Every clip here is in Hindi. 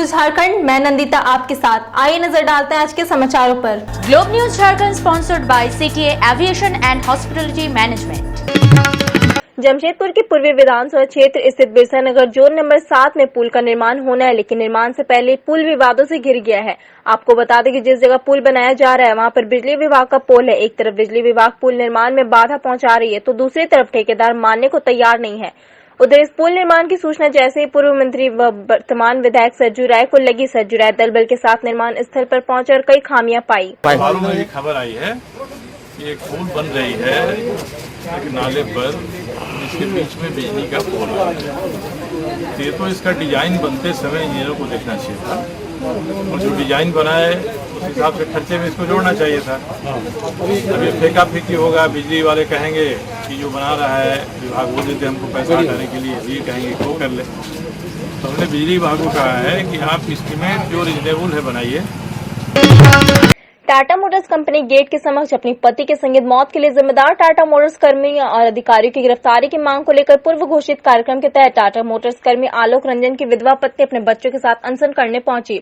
न्यूज झारखंड, मैं नंदिता आपके साथ। आइए नजर डालते हैं आज के समाचारों पर। Globe news Jharkhand sponsored by CTA aviation and hospitality management. Jamshedpur के पूर्वी विधानसभा क्षेत्र स्थित बिरसा नगर जोन नंबर 7 में पुल का निर्माण होना है, लेकिन निर्माण से पहले पुल विवादों से घिर गया है। आपको बता दें कि जिस जगह पुल बनाया जा रहा है वहां पर बिजली विभाग का पोल है। एक तरफ बिजली विभाग पुल निर्माण में बाधा पहुंचा रही है, तो दूसरी तरफ ठेकेदार मानने को तैयार नहीं है। उधर इस पुल निर्माण की सूचना जैसे ही पूर्व मंत्री व वर्तमान विधायक सरजू राय को लगी, सरजू राय दल बल के साथ निर्माण स्थल पर पहुंचे और कई खामियां पाई। ये खबर आई है कि एक पुल बन रही है एक नाले पर, जिसके बीच में बिजली का पोल है। तो इसका डिजाइन बनते समय इंजीनियरों को देखना चाहिए था, और जो डिजाइन बना है उस हिसाब से खर्चे में इसको जोड़ना चाहिए था। अब ये फेंका फेंकी होगा, बिजली वाले कहेंगे कि जो बना रहा है विभाग वो देते हमको पैसा हटाने के लिए, ये कहेंगे वो कर ले। तो हमने बिजली विभाग को कहा है कि आप एस्टीमेट जो रिजनेबल है बनाइए। टाटा मोटर्स कंपनी गेट के समक्ष अपनी पति के संगीत मौत के लिए जिम्मेदार टाटा मोटर्स कर्मी और अधिकारियों की गिरफ्तारी की मांग को लेकर पूर्व घोषित कार्यक्रम के तहत टाटा मोटर्स कर्मी आलोक रंजन की विधवा पत्नी अपने बच्चों के साथ अनशन करने पहुंची,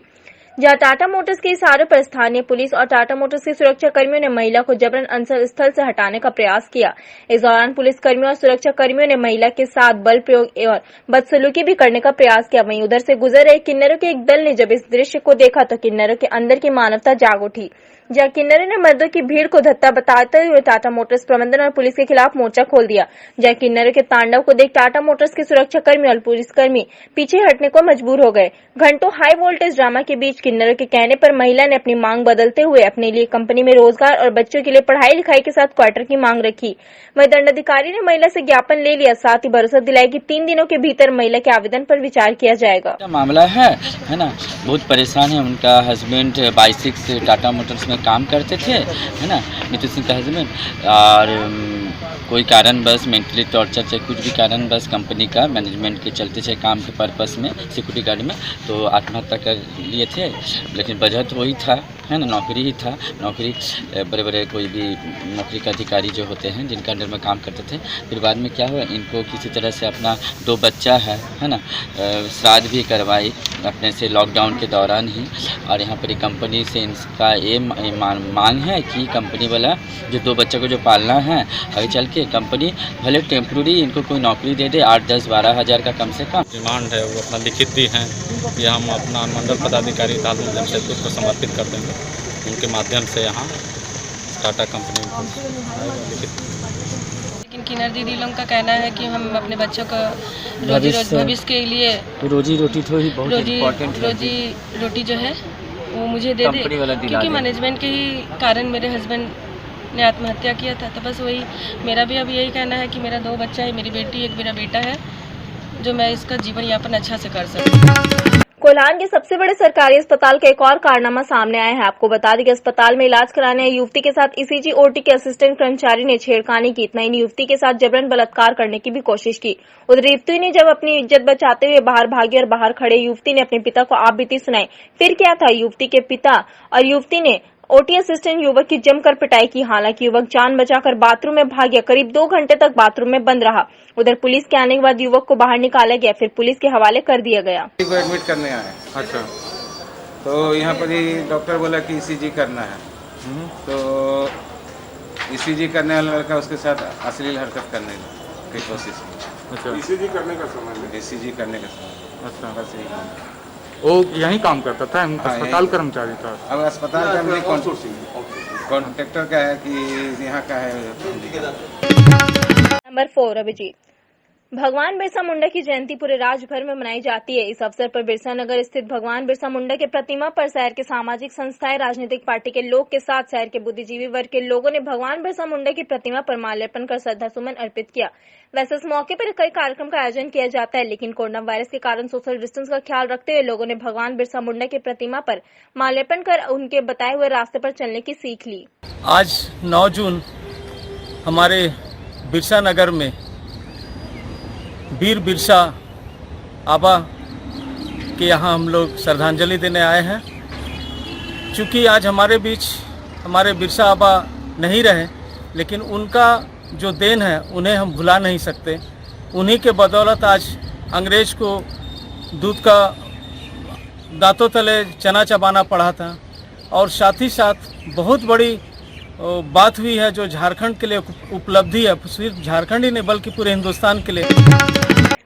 जहां टाटा मोटर्स के इशारे पर स्थानीय पुलिस और टाटा मोटर्स के सुरक्षा कर्मियों ने महिला को जबरन अनशन स्थल से हटाने का प्रयास किया। इस दौरान पुलिस कर्मियों और सुरक्षा कर्मियों ने महिला के साथ बल प्रयोग और बदसलूकी भी करने का प्रयास किया। वहीं उधर से गुजर रहे किन्नरों के एक दल ने जब इस दृश्य को देखा तो किन्नरों के अंदर की मानवता जाग उठी, जहां किन्नरों ने मर्दों की भीड़ को धत्ता बताते हुए टाटा मोटर्स प्रबंधन और पुलिस के खिलाफ मोर्चा खोल दिया। जहां किन्नरों के तांडव को देख टाटा मोटर्स के सुरक्षा कर्मी और पुलिसकर्मी पीछे हटने को मजबूर हो गए। घंटों हाई वोल्टेज ड्रामा के बीच किन्नरों के कहने पर महिला ने अपनी मांग बदलते हुए अपने लिए कंपनी में रोजगार और बच्चों के लिए पढ़ाई लिखाई के साथ क्वार्टर की मांग रखी। वहीं दंडाधिकारी ने महिला से ज्ञापन ले लिया, साथ ही भरोसा दिलाया कि 3 दिनों के भीतर महिला के आवेदन पर विचार किया जाएगा। मामला है ना, बहुत परेशान है। उनका हस्बैंड 22 टाटा मोटर्स में काम करते थे, है ना, नीतू सिंह का हस्बैंड, और कोई कारण बस मेंटली टॉर्चर से कुछ भी कारण बस कंपनी का मैनेजमेंट के चलते से काम के पर्पस में सिक्योरिटी गार्ड में तो आत्महत्या कर लिए थे। लेकिन वजह तो वही था, है ना, नौकरी ही था। नौकरी बड़े बड़े कोई भी नौकरी के अधिकारी जो होते हैं जिनका अंडर में काम करते थे। फिर बाद में क्या हुआ, इनको किसी तरह से अपना 2 बच्चा है ना, श्राद्ध भी करवाई अपने से लॉकडाउन के दौरान ही। और यहाँ पर कंपनी से इनका ये मांग है कि कंपनी वाला जो 2 बच्चों को जो पालना है, आगे चल के कंपनी भले टेम्प्रेरी इनको कोई नौकरी दे दे 8, 10, 12 हज़ार का कम से कम। डिमांड है वो अपना लिखित दी है कि हम अपना मंडल पदाधिकारी तालुक जमशेदपुर को समर्पित कर देंगे। उनके माध्यम से यहाँ टाटा कंपनी को लेकिन किन्नर दीदी लोगों का कहना है कि हम अपने बच्चों का भविष्य के लिए रोजी रोटी तो ही बहुत इम्पोर्टेंट है। रोजी रोटी जो है वो मुझे दे दे, क्योंकि मैनेजमेंट के ही कारण मेरे हस्बैंड ने आत्महत्या किया था। तो बस वही मेरा भी अब यही कहना है कि मेरा 2 बच्चा है, मेरी बेटी, एक मेरा बेटा है, जो मैं इसका जीवन यापन अच्छा से कर सकूं। कोल्हान के सबसे बड़े सरकारी अस्पताल का एक और कारनामा सामने आया है। आपको बता दें कि अस्पताल में इलाज कराने आई युवती के साथ ईसीजी ओटी के असिस्टेंट कर्मचारी ने छेड़खानी की। इतना ही युवती के साथ जबरन बलात्कार करने की भी कोशिश की। उधर युवती ने जब अपनी इज्जत बचाते हुए बाहर भागी और बाहर खड़े युवती ने अपने पिता को आप बीती सुनाई। फिर क्या था, युवती के पिता और युवती ने ओटी असिस्टेंट युवक की जमकर पिटाई की। हालांकि युवक जान बचाकर बाथरूम में भाग गया। करीब 2 घंटे तक बाथरूम में बंद रहा। उधर पुलिस के आने के बाद युवक को बाहर निकाला गया, फिर पुलिस के हवाले कर दिया गया। को एडमिट करने आए। अच्छा, तो यहाँ पर ही डॉक्टर बोला कि ईसीजी करना है। तो ईसीजी करने वाला लड़का उसके साथ अश्लील हरकत करने की कोशिश की। अच्छा, ईसीजी करने का समय। अच्छा, बस यही काम। वो यहीं काम करता था, अस्पताल कर्मचारी था। अब अस्पताल का मेरी कॉन्ट्रैक्टर का है कि यहाँ का है। नंबर 4 अभिजीत। भगवान बिरसा मुंडा की जयंती पूरे राज्य भर में मनाई जाती है। इस अवसर पर बिरसा नगर स्थित भगवान बिरसा मुंडा के प्रतिमा पर शहर के सामाजिक संस्थाएं, राजनीतिक पार्टी के लोग के साथ शहर के बुद्धिजीवी वर्ग के लोगों ने भगवान बिरसा मुंडा की प्रतिमा पर माल्यार्पण कर श्रद्धा सुमन अर्पित किया। वैसे इस मौके पर कई कार्यक्रम का आयोजन किया जाता है, लेकिन कोरोना वायरस के कारण सोशल डिस्टेंस का ख्याल रखते हुए लोगों ने भगवान बिरसा मुंडा की प्रतिमा पर माल्यार्पण कर उनके बताए हुए रास्ते पर चलने की सीख ली। आज 9 जून हमारे बिरसा नगर में वीर बिरसा आबा के यहाँ हम लोग श्रद्धांजलि देने आए हैं। चूँकि आज हमारे बीच हमारे बिरसा आबा नहीं रहे, लेकिन उनका जो देन है उन्हें हम भुला नहीं सकते। उन्हीं के बदौलत आज अंग्रेज को दूध का दांतों तले चना चबाना पड़ा था। और साथ ही साथ बहुत बड़ी बात हुई है जो झारखंड के लिए उपलब्धि है, सिर्फ झारखंड ही नहीं बल्कि पूरे हिंदुस्तान के लिए।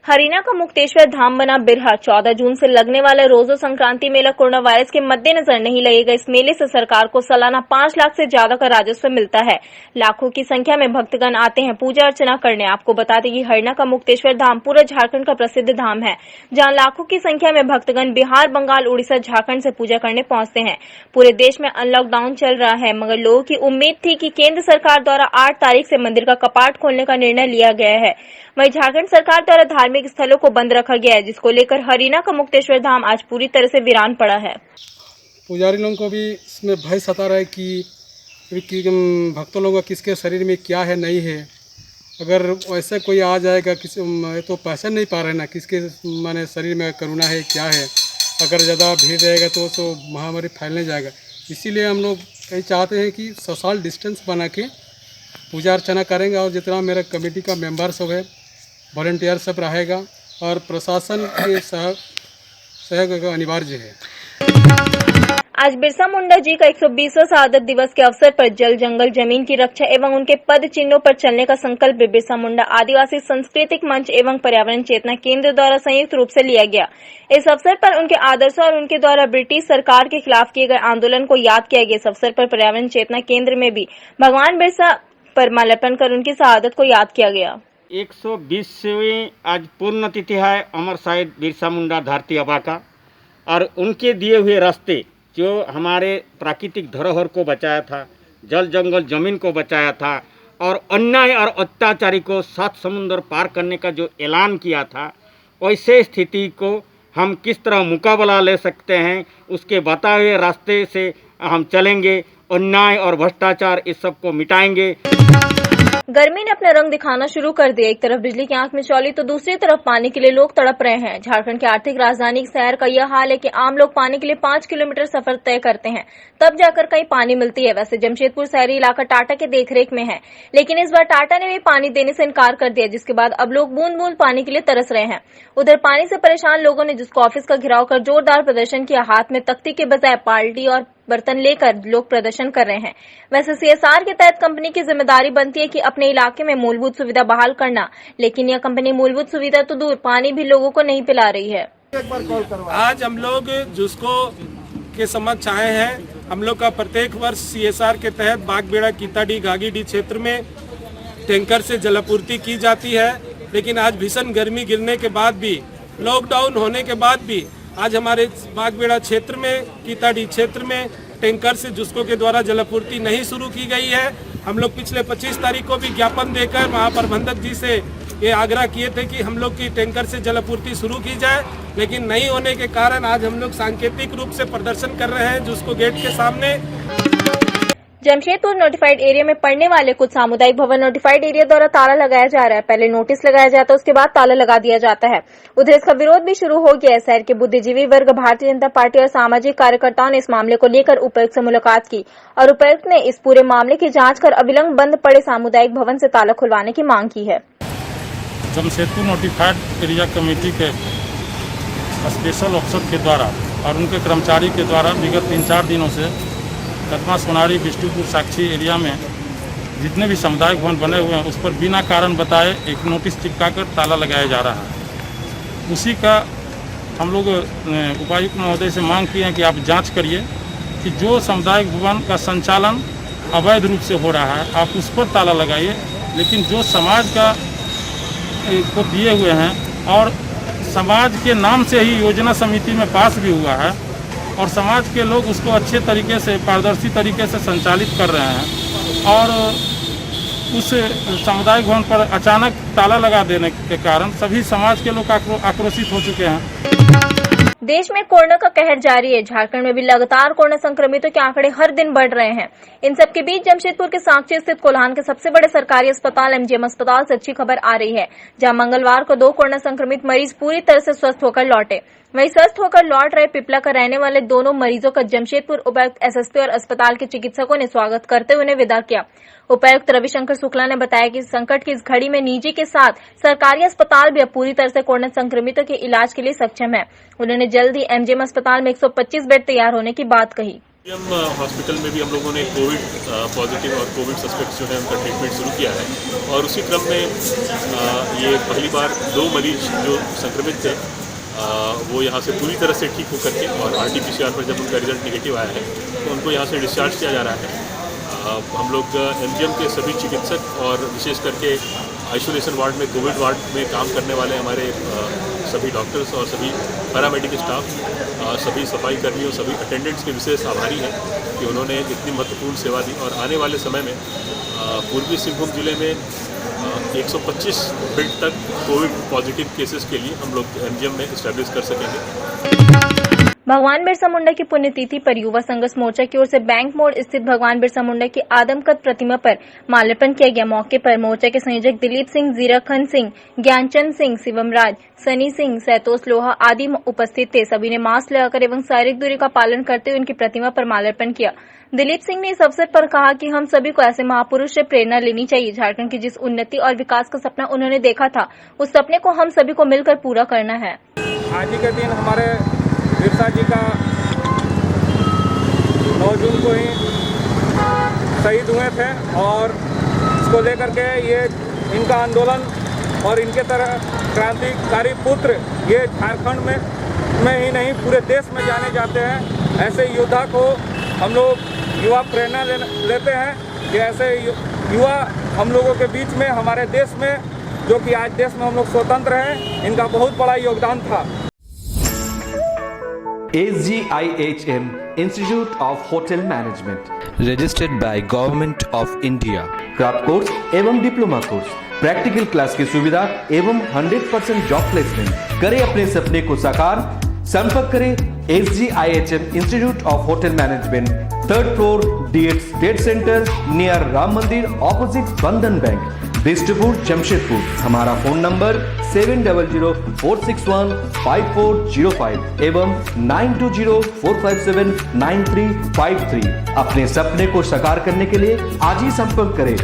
हरियाणा का मुक्तेश्वर धाम बना बिरहा। 14 जून से लगने वाला रोजो संक्रांति मेला कोरोना वायरस के मद्देनजर नहीं लगेगा। इस मेले से सरकार को सालाना 5 लाख से ज्यादा का राजस्व मिलता है। लाखों की संख्या में भक्तगण आते हैं पूजा अर्चना करने। आपको बता दें कि हरियाणा का मुक्तेश्वर धाम पूरा झारखंड का प्रसिद्ध धाम है, जहां लाखों की संख्या में भक्तगण बिहार, बंगाल, उड़ीसा, झारखंड से पूजा करने पहुंचते हैं। पूरे देश में अनलॉकडाउन चल रहा है, मगर लोगों की उम्मीद थी कि केंद्र सरकार द्वारा 8 तारीख से मंदिर का कपाट खोलने का निर्णय लिया गया है। वहीं झारखंड सरकार द्वारा धार्मिक स्थलों को बंद रखा गया है, जिसको लेकर हरियाणा का मुक्तेश्वर धाम आज पूरी तरह से वीरान पड़ा है। पुजारी लोगों को भी इसमें भय सता रहा है कि भक्तों लोगों का किसके शरीर में क्या है नहीं है। अगर वैसे कोई आ जाएगा किसी तो पहचान नहीं पा रहे ना किसके माने शरीर में करुणा है क्या है। अगर ज़्यादा भीड़ रहेगा तो महामारी फैलने जाएगा। इसीलिए हम लोग कहीं चाहते हैं कि सोशल डिस्टेंस बना के पूजा अर्चना करेंगे। और जितना मेरा कमेटी का मेंबर सब है, वॉलंटियर सब रहेगा और प्रशासन के सहयोग अनिवार्य है। आज बिरसा मुंडा जी का 120वां शहादत दिवस के अवसर पर जल, जंगल, जमीन की रक्षा एवं उनके पद चिन्हों पर चलने का संकल्प बिरसा मुंडा आदिवासी सांस्कृतिक मंच एवं पर्यावरण चेतना केंद्र द्वारा संयुक्त रूप से लिया गया। इस अवसर पर उनके आदर्शों और उनके द्वारा ब्रिटिश सरकार के खिलाफ किए गए आंदोलन को याद किया गया। इस अवसर पर पर्यावरण चेतना केंद्र में भी भगवान बिरसा पर माल्यार्पण कर उनकी शहादत को याद किया गया। 120वीं आज पूर्ण तिथि है अमर शहीद बिरसा मुंडा धरती आबा का, और उनके दिए हुए रास्ते जो हमारे प्राकृतिक धरोहर को बचाया था, जल जंगल जमीन को बचाया था, और अन्याय और अत्याचारी को 7 समुंदर पार करने का जो ऐलान किया था, वैसे स्थिति को हम किस तरह मुकाबला ले सकते हैं, उसके बताए हुए रास्ते से हम चलेंगे। अन्याय और भ्रष्टाचार इस सब को मिटाएंगे। गर्मी ने अपना रंग दिखाना शुरू कर दिया। एक तरफ बिजली की आंख में चौली तो दूसरी तरफ पानी के लिए लोग तड़प रहे हैं। झारखंड की आर्थिक राजधानी शहर का यह हाल है कि आम लोग पानी के लिए 5 किलोमीटर सफर तय करते हैं, तब जाकर कहीं पानी मिलती है। वैसे जमशेदपुर शहरी इलाका टाटा के देखरेख में है, लेकिन इस बार टाटा ने भी पानी देने से इनकार कर दिया, जिसके बाद अब लोग बूंद बूंद पानी के लिए तरस रहे हैं। उधर पानी से परेशान लोगों ने जिसको ऑफिस का घेराव कर जोरदार प्रदर्शन किया, हाथ में तख्ती के बजाय बाल्टी और बर्तन लेकर लोग प्रदर्शन कर रहे हैं। वैसे सीएसआर के तहत कंपनी की जिम्मेदारी बनती है कि अपने इलाके में मूलभूत सुविधा बहाल करना, लेकिन यह कंपनी मूलभूत सुविधा तो दूर पानी भी लोगों को नहीं पिला रही है। आज हम लोग जिसको के समक्ष आए हैं, हम लोग का प्रत्येक वर्ष सीएसआर के तहत बागबेड़ा, कीताडी, घाघीडी क्षेत्र में टैंकर से जलापूर्ति की जाती है। लेकिन आज भीषण गर्मी गिरने के बाद भी, लॉकडाउन होने के बाद भी आज हमारे बागबेड़ा क्षेत्र में, कीताडी क्षेत्र में टैंकर से जुस्को के द्वारा जलापूर्ति नहीं शुरू की गई है। हम लोग पिछले 25 तारीख को भी ज्ञापन देकर महाप्रबंधक जी से ये आग्रह किए थे कि हम लोग की टैंकर से जलापूर्ति शुरू की जाए, लेकिन नहीं होने के कारण आज हम लोग सांकेतिक रूप से प्रदर्शन कर रहे हैं जुस्को गेट के सामने। जमशेदपुर नोटिफाइड एरिया में पड़ने वाले कुछ सामुदायिक भवन नोटिफाइड एरिया द्वारा ताला लगाया जा रहा है। पहले नोटिस लगाया जाता है, उसके बाद ताला लगा दिया जाता है। उधर इसका विरोध भी शुरू हो गया है। शहर के बुद्धिजीवी वर्ग, भारतीय जनता पार्टी और सामाजिक कार्यकर्ताओं ने इस मामले को लेकर उपायुक्त से मुलाकात की और उपायुक्त ने इस पूरे मामले की जांच कर अविलंब बंद पड़े सामुदायिक भवन से ताला खुलवाने की मांग की है। जमशेदपुर नोटिफाइड एरिया कमेटी के स्पेशल ऑफिसर के द्वारा और उनके कर्मचारी के द्वारा विगत 3-4 दिनों से कदमा, सोनारी, बिष्टुपुर, साक्षी एरिया में जितने भी सामुदायिक भवन बने हुए हैं उस पर बिना कारण बताए एक नोटिस चिपकाकर ताला लगाया जा रहा है। उसी का हम लोग उपायुक्त महोदय से मांग किए हैं कि आप जांच करिए कि जो सामुदायिक भवन का संचालन अवैध रूप से हो रहा है आप उस पर ताला लगाइए, लेकिन जो समाज का को दिए हुए हैं और समाज के नाम से ही योजना समिति में पास भी हुआ है और समाज के लोग उसको अच्छे तरीके से, पारदर्शी तरीके से संचालित कर रहे हैं, और उस सामुदायिक भवन पर अचानक ताला लगा देने के कारण सभी समाज के लोग आक्रोशित हो चुके हैं। देश में कोरोना का कहर जारी है। झारखंड में भी लगातार कोरोना संक्रमितों के आंकड़े हर दिन बढ़ रहे हैं। इन सब के बीच जमशेदपुर के साक्षी स्थित कोल्हान के सबसे बड़े सरकारी अस्पताल एमजीएम अस्पताल से अच्छी खबर आ रही है, जहां मंगलवार को 2 कोरोना संक्रमित मरीज पूरी तरह से स्वस्थ होकर लौटे। वहीं स्वस्थ होकर लौट रहे पिपला का रहने वाले दोनों मरीजों का जमशेदपुर उपायुक्त, एसएसपी और अस्पताल के चिकित्सकों ने स्वागत करते हुए उन्हें विदा किया। उपायुक्त रविशंकर शुक्ला ने बताया कि संकट की इस घड़ी में निजी के साथ सरकारी अस्पताल भी अब पूरी तरह से कोरोना संक्रमितों के इलाज के लिए सक्षम है। उन्होंने जल्द ही एमजीएम अस्पताल में 125 बेड तैयार होने की बात कही। हॉस्पिटल में भी हम लोगों ने कोविड पॉजिटिव और कोविड सस्पेक्ट जो है उनका ट्रीटमेंट शुरू किया है और उसी क्रम में ये पहली बार 2 मरीज जो संक्रमित थे वो यहाँ से पूरी तरह से ठीक होकर के और RT-PCR पर जब उनका रिजल्ट नेगेटिव आया है तो उनको यहाँ से डिस्चार्ज किया जा रहा है। हम लोग एमजीएम के सभी चिकित्सक और विशेष करके आइसोलेशन वार्ड में कोविड वार्ड में काम करने वाले हमारे सभी डॉक्टर्स और सभी पैरामेडिकल स्टाफ, सभी सफाई कर्मियों, सभी अटेंडेंट्स के विशेष आभारी हैं कि उन्होंने इतनी महत्वपूर्ण सेवा दी और आने वाले समय में पूर्वी सिंहभूम जिले में 125 बेड तक कोविड पॉजिटिव केसेस के लिए हम लोग एमजीएम में इस्टेब्लिश कर सकेंगे। भगवान बिरसा मुंडा की पुण्यतिथि पर युवा संघर्ष मोर्चा की ओर से बैंक मोड़ स्थित भगवान बिरसा मुंडा की आदमकद प्रतिमा पर माल्यार्पण किया गया। मौके पर मोर्चा के संयोजक दिलीप सिंह, जीराखन सिंह, ज्ञानचंद सिंह, शिवम राज, सनी सिंह, सैतोष लोहा आदि उपस्थित थे। सभी ने मास्क लगाकर एवं शारीरिक दूरी का पालन करते हुए उनकी प्रतिमा पर माल्यार्पण किया। दिलीप सिंह ने इस अवसर पर कहा कि हम सभी को ऐसे महापुरुष से प्रेरणा लेनी चाहिए। झारखंड की जिस उन्नति और विकास का सपना उन्होंने देखा था, उस सपने को हम सभी को मिलकर पूरा करना है। आज ही के दिन हमारे बिरसा जी का 9 जून को ही शहीद हुए थे और इसको लेकर के ये इनका आंदोलन और इनके तरह क्रांतिकारी पुत्र ये झारखंड में ही नहीं पूरे देश में जाने जाते हैं। ऐसे योद्धा को हम लोग युवा प्रेरणा लेते हैं कि ऐसे युवा हम लोगों के बीच में हमारे देश में, जो कि आज देश में हम लोग स्वतंत्र हैं, इनका बहुत बड़ा योगदान था। SGIHM Institute of Hotel Management, registered by Government of India, craft course एवं डिप्लोमा कोर्स, प्रैक्टिकल क्लास की सुविधा एवं 100% जॉब प्लेसमेंट। करें अपने सपने को साकार। संपर्क करें SGIHM Institute of Hotel Management, 3rd floor, DH Trade Center, near Ram मंदिर, ऑपोजिट बंधन बैंक, बिष्टपुर, जमशेदपुर। हमारा फोन नंबर 7004615405 एवं 9204579353। अपने सपने को साकार करने के लिए आज ही संपर्क करें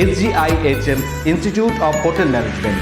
SGIHM Institute of Hotel Management।